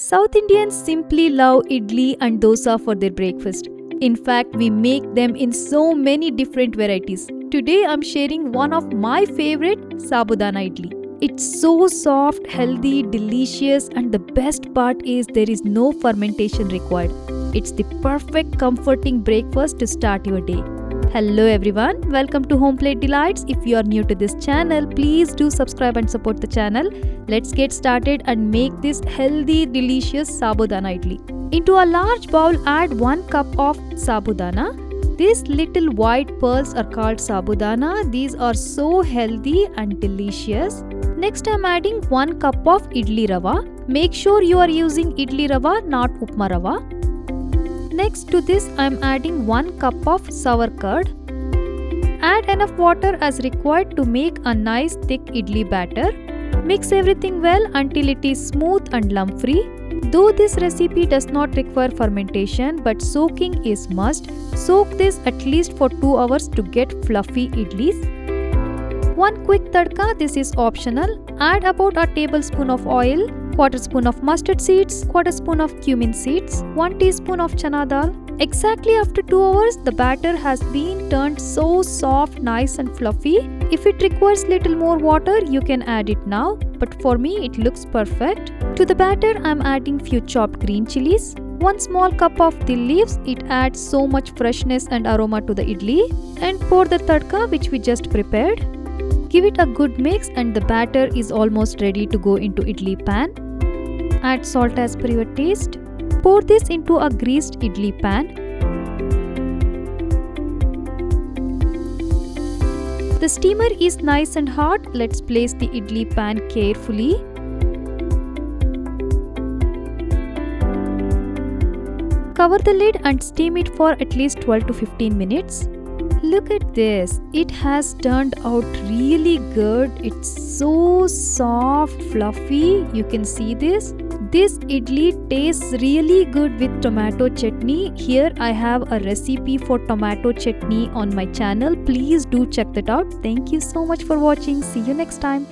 South Indians simply love idli and dosa for their breakfast. In fact, we make them in so many different varieties. Today I'm sharing one of my favorite, Sabudana Idli. It's so soft, healthy, delicious, and the best part is there is no fermentation required. It's the perfect comforting breakfast to start your day. Hello everyone, welcome to HomePlateDelights. If you are new to this channel, please do subscribe and support the channel. Let's get started and make this healthy, delicious Sabudana Idli. Into a large bowl, add 1 cup of Sabudana. These little white pearls are called Sabudana. These are so healthy and delicious. Next, I am adding 1 cup of Idli rava. Make sure you are using Idli rava, not Upma rava. Next to this, I am adding 1 cup of sour curd. Add enough water as required to make a nice thick idli batter. Mix everything well until it is smooth and lump free. Though this recipe does not require fermentation, but soaking is must. Soak this at least for 2 hours to get fluffy idlis. 1 quick tadka, this is optional. Add about a tablespoon of oil, quarter spoon of mustard seeds, quarter spoon of cumin seeds, 1 teaspoon of chana dal. Exactly after 2 hours, the batter has been turned so soft, nice and fluffy. If it requires little more water, you can add it now, but for me it looks perfect. To the batter, I am adding few chopped green chilies, 1 small cup of dill leaves. It adds so much freshness and aroma to the idli. And pour the tadka which we just prepared. Give it a good mix and the batter is almost ready to go into idli pan. Add salt as per your taste. Pour this into a greased idli pan. The steamer is nice and hot. Let's place the idli pan carefully. Cover the lid and steam it for at least 12 to 15 minutes. Look at this, it has turned out really good. It's so soft, fluffy. You can see this. This idli tastes really good with tomato chutney. Here I have a recipe for tomato chutney on my channel. Please do check that out. Thank you so much for watching. See you next time.